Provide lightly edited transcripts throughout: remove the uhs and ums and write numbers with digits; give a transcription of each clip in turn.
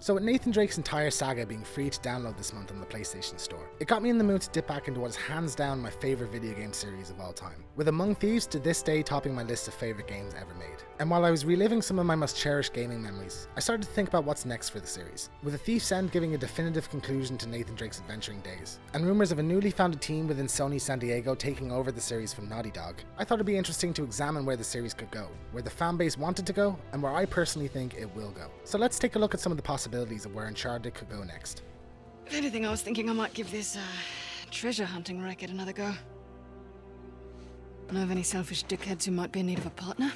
So with Nathan Drake's entire saga being free to download this month on the PlayStation Store, it got me in the mood to dip back into what is hands down my favourite video game series of all time, with Among Thieves to this day topping my list of favourite games ever made. And while I was reliving some of my most cherished gaming memories, I started to think about what's next for the series, with A Thief's End giving a definitive conclusion to Nathan Drake's adventuring days, and rumours of a newly founded team within Sony San Diego taking over the series from Naughty Dog. I thought it'd be interesting to examine where the series could go, where the fanbase wanted to go, and where I personally think it will go. So let's take a look at some of the possibilities of where Uncharted could go next. If anything, I was thinking I might give this treasure hunting racket another go. Know of any selfish dickheads who might be in need of a partner?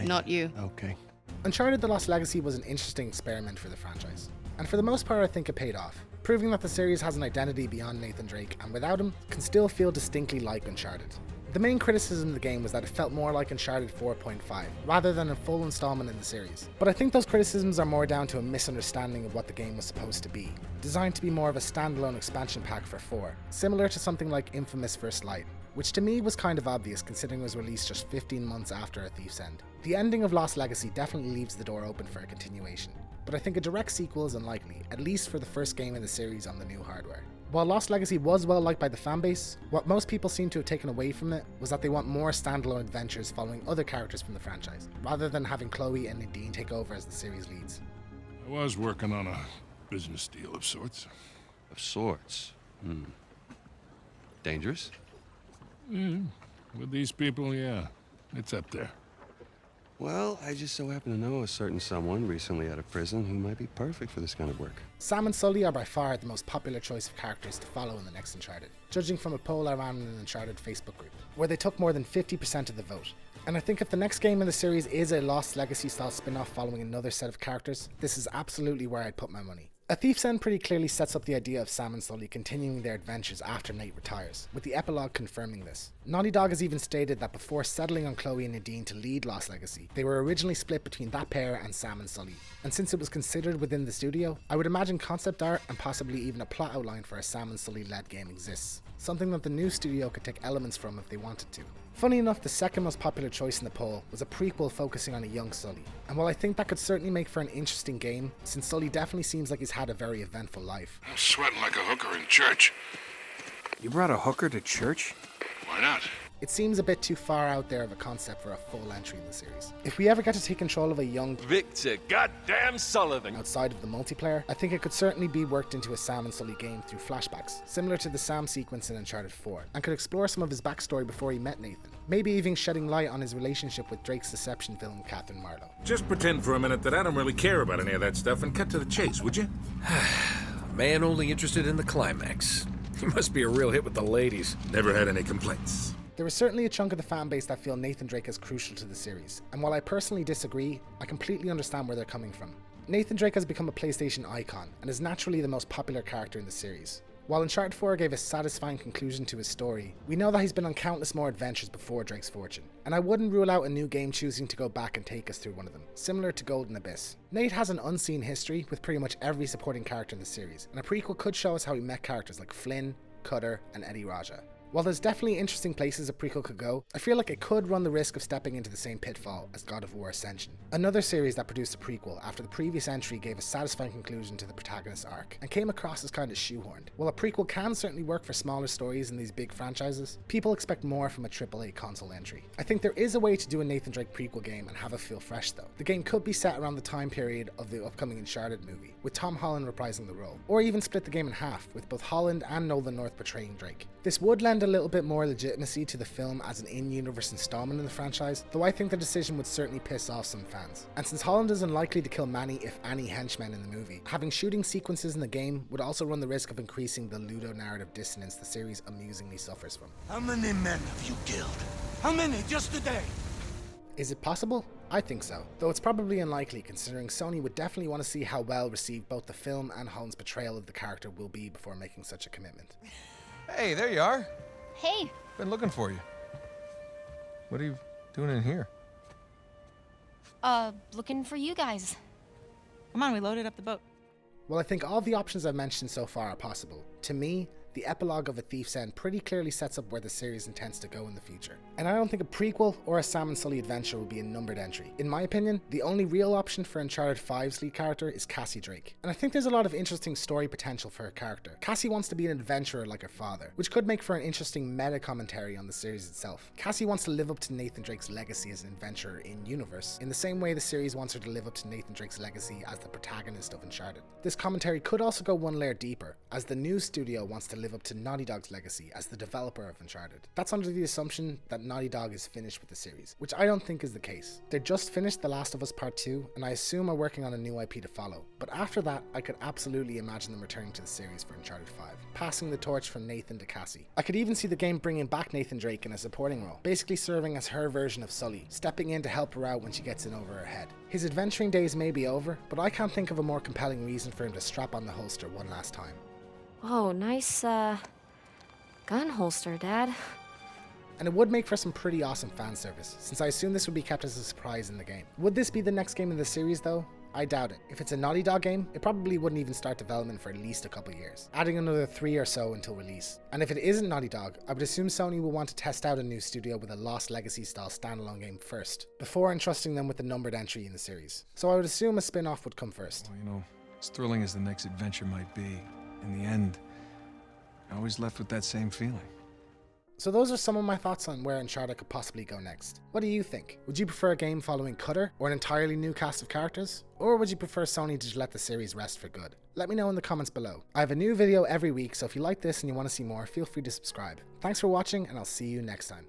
Not you. Okay. Uncharted: The Lost Legacy was an interesting experiment for the franchise, and for the most part I think it paid off, proving that the series has an identity beyond Nathan Drake and without him can still feel distinctly like Uncharted. The main criticism of the game was that it felt more like Uncharted 4.5, rather than a full installment in the series. But I think those criticisms are more down to a misunderstanding of what the game was supposed to be, designed to be more of a standalone expansion pack for 4, similar to something like Infamous First Light, which to me was kind of obvious considering it was released just 15 months after A Thief's End. The ending of Lost Legacy definitely leaves the door open for a continuation, but I think a direct sequel is unlikely, at least for the first game in the series on the new hardware. While Lost Legacy was well liked by the fanbase, what most people seem to have taken away from it was that they want more standalone adventures following other characters from the franchise, rather than having Chloe and Nadine take over as the series leads. I was working on a business deal of sorts. Of sorts? Dangerous? With these people, yeah. It's up there. Well, I just so happen to know a certain someone recently out of prison who might be perfect for this kind of work. Sam and Sully are by far the most popular choice of characters to follow in the next Uncharted, judging from a poll I ran in an Uncharted Facebook group, where they took more than 50% of the vote. And I think if the next game in the series is a Lost Legacy style spin-off following another set of characters, this is absolutely where I'd put my money. A Thief's End pretty clearly sets up the idea of Sam and Sully continuing their adventures after Nate retires, with the epilogue confirming this. Naughty Dog has even stated that before settling on Chloe and Nadine to lead Lost Legacy, they were originally split between that pair and Sam and Sully. And since it was considered within the studio, I would imagine concept art and possibly even a plot outline for a Sam and Sully led game exists, something that the new studio could take elements from if they wanted to. Funny enough, the second most popular choice in the poll was a prequel focusing on a young Sully, and while I think that could certainly make for an interesting game, since Sully definitely seems like he's had a very eventful life. I'm sweating like a hooker in church. You brought a hooker to church? Why not? It seems a bit too far out there of a concept for a full entry in the series. If we ever get to take control of a young Victor goddamn Sullivan outside of the multiplayer, I think it could certainly be worked into a Sam and Sully game through flashbacks, similar to the Sam sequence in Uncharted 4, and could explore some of his backstory before he met Nathan, maybe even shedding light on his relationship with Drake's deception villain Catherine Marlowe. Just pretend for a minute that I don't really care about any of that stuff and cut to the chase, would you? Man only interested in the climax. He must be a real hit with the ladies. Never had any complaints. There is certainly a chunk of the fanbase that feel Nathan Drake is crucial to the series, and while I personally disagree, I completely understand where they're coming from. Nathan Drake has become a PlayStation icon, and is naturally the most popular character in the series. While Uncharted 4 gave a satisfying conclusion to his story, we know that he's been on countless more adventures before Drake's fortune, and I wouldn't rule out a new game choosing to go back and take us through one of them, similar to Golden Abyss. Nate has an unseen history with pretty much every supporting character in the series, and a prequel could show us how he met characters like Flynn, Cutter, and Eddie Raja. While there's definitely interesting places a prequel could go, I feel like it could run the risk of stepping into the same pitfall as God of War Ascension, another series that produced a prequel after the previous entry gave a satisfying conclusion to the protagonist's arc, and came across as kind of shoehorned. While a prequel can certainly work for smaller stories in these big franchises, people expect more from a AAA console entry. I think there is a way to do a Nathan Drake prequel game and have it feel fresh though. The game could be set around the time period of the upcoming Uncharted movie, with Tom Holland reprising the role, or even split the game in half, with both Holland and Nolan North portraying Drake. This would lend a little bit more legitimacy to the film as an in-universe installment in the franchise, though I think the decision would certainly piss off some fans. And since Holland is unlikely to kill many if any henchmen in the movie, having shooting sequences in the game would also run the risk of increasing the ludo-narrative dissonance the series amusingly suffers from. How many men have you killed? How many just today? Is it possible? I think so, though it's probably unlikely considering Sony would definitely want to see how well received both the film and Holland's portrayal of the character will be before making such a commitment. Hey, there you are. Hey. Been looking for you. What are you doing in here? Looking for you guys. Come on, we loaded up the boat. While I think all the options I've mentioned so far are possible, to me, the epilogue of A Thief's End pretty clearly sets up where the series intends to go in the future. And I don't think a prequel or a Sam and Sully adventure would be a numbered entry. In my opinion, the only real option for Uncharted 5's lead character is Cassie Drake. And I think there's a lot of interesting story potential for her character. Cassie wants to be an adventurer like her father, which could make for an interesting meta commentary on the series itself. Cassie wants to live up to Nathan Drake's legacy as an adventurer in-universe, in the same way the series wants her to live up to Nathan Drake's legacy as the protagonist of Uncharted. This commentary could also go one layer deeper, as the new studio wants to live up to Naughty Dog's legacy as the developer of Uncharted. That's under the assumption that Naughty Dog is finished with the series, which I don't think is the case. They just finished The Last of Us Part 2, and I assume are working on a new IP to follow, but after that I could absolutely imagine them returning to the series for Uncharted 5, passing the torch from Nathan to Cassie. I could even see the game bringing back Nathan Drake in a supporting role, basically serving as her version of Sully, stepping in to help her out when she gets in over her head. His adventuring days may be over, but I can't think of a more compelling reason for him to strap on the holster one last time. Oh, nice, gun holster, Dad. And it would make for some pretty awesome fan service, since I assume this would be kept as a surprise in the game. Would this be the next game in the series though? I doubt it. If it's a Naughty Dog game, it probably wouldn't even start development for at least a couple years, adding another 3 or so until release. And if it isn't Naughty Dog, I would assume Sony will want to test out a new studio with a Lost Legacy style standalone game first, before entrusting them with the numbered entry in the series. So I would assume a spin-off would come first. Well, you know, as thrilling as the next adventure might be, in the end, you're always left with that same feeling. So those are some of my thoughts on where Uncharted could possibly go next. What do you think? Would you prefer a game following Cutter, or an entirely new cast of characters? Or would you prefer Sony to just let the series rest for good? Let me know in the comments below. I have a new video every week, so if you like this and you want to see more, feel free to subscribe. Thanks for watching, and I'll see you next time.